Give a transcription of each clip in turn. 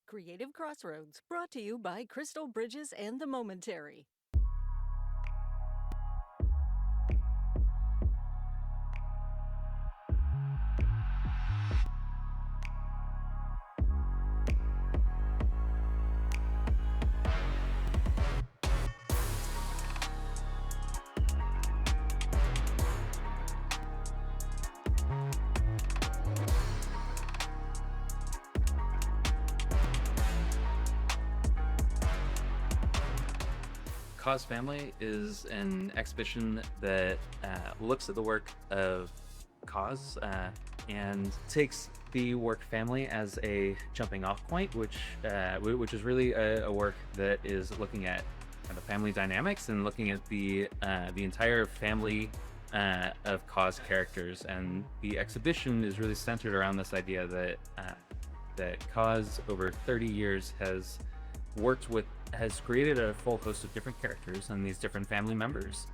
Creative Crossroads, brought to you by Crystal Bridges and the Momentary. KAWS Family is an exhibition that looks at the work of KAWS and takes the work family as a jumping off point, which is really a work that is looking at the family dynamics and looking at the entire family of KAWS characters. And the exhibition is really centered around this idea that KAWS over 30 years has created a full host of different characters and these different family members.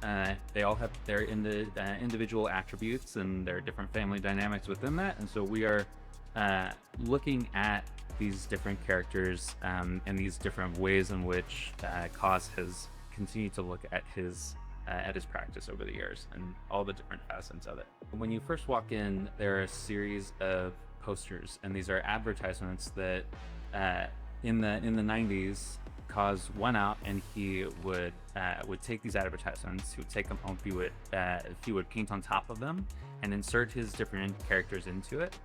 They all have their individual attributes and their different family dynamics within that. And so we are looking at these different characters and these different ways in which KAWS has continued to look at his practice over the years and all the different facets of it. When you first walk in, there are a series of posters, and these are advertisements that in the 90s, KAWS went out and he would take these advertisements, he would take them home, he would paint on top of them and insert his different characters into it,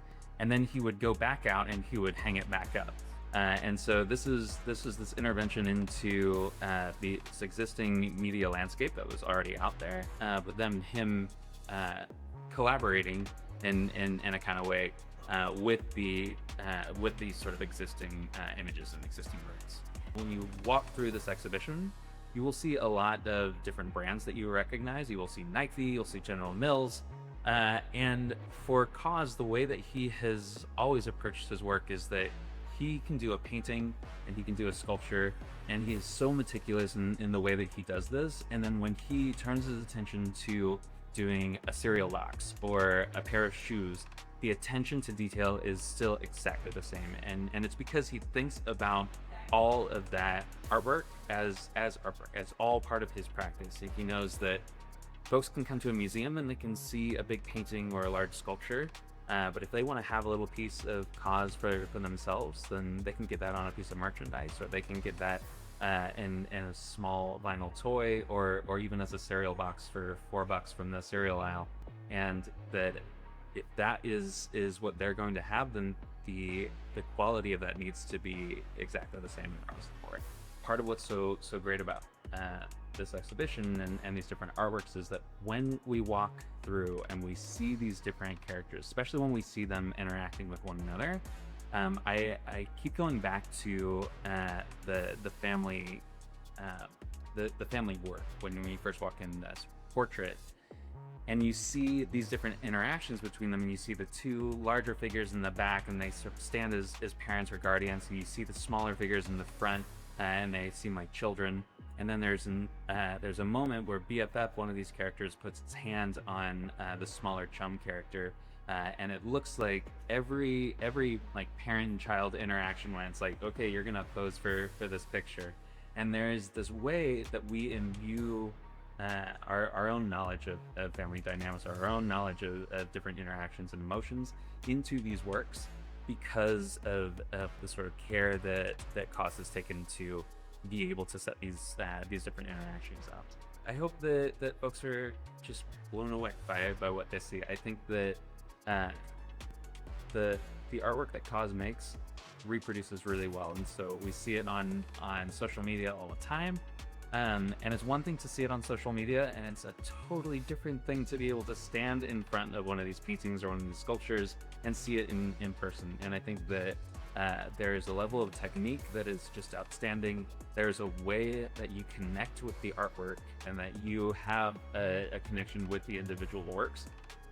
and then he would go back out and he would hang it back up. And so this is this intervention into this existing media landscape that was already out there, but then him collaborating in a kind of way with these sort of existing images and existing words. When you walk through this exhibition, you will see a lot of different brands that you recognize. You will see Nike, you'll see General Mills, and for KAWS, the way that he has always approached his work is that he can do a painting and he can do a sculpture, and he is so meticulous in the way that he does this. And then when he turns his attention to doing a cereal box or a pair of shoes, the attention to detail is still exactly the same. And it's because he thinks about all of that artwork as artwork, as all part of his practice. He knows that folks can come to a museum and they can see a big painting or a large sculpture, but if they want to have a little piece of KAWS for themselves, then they can get that on a piece of merchandise, or they can get that in a small vinyl toy, or even as a cereal box for $4 from the cereal aisle. And that if that is what they're going to have, then the quality of that needs to be exactly the same across the board. Part of what's so great about this exhibition and these different artworks is that when we walk through and we see these different characters, especially when we see them interacting with one another, I keep going back to the family work. When we first walk in this portrait, and you see these different interactions between them, and you see the two larger figures in the back, and they sort of stand as parents or guardians, and you see the smaller figures in the front, and they seem like children. And then there's a moment where BFF, one of these characters, puts its hand on the smaller chum character, and it looks like every like parent-child interaction when it's like, okay, you're gonna pose for this picture. And there's this way that we imbue our own knowledge of family dynamics, our own knowledge of different interactions and emotions into these works, because of the sort of care that KAWS has taken to be able to set these different interactions up. I hope that folks are just blown away by what they see. I think that the artwork that KAWS makes reproduces really well, and so we see it on social media all the time. And it's one thing to see it on social media, and it's a totally different thing to be able to stand in front of one of these paintings or one of these sculptures and see it in person. And I think that there is a level of technique that is just outstanding. There's a way that you connect with the artwork and that you have a connection with the individual works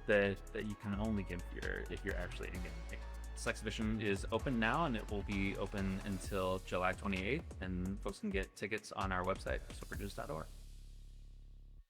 that you can only get if you're actually engaged. This exhibition is open now, and it will be open until July 28th, and folks can get tickets on our website, crystalbridges.org.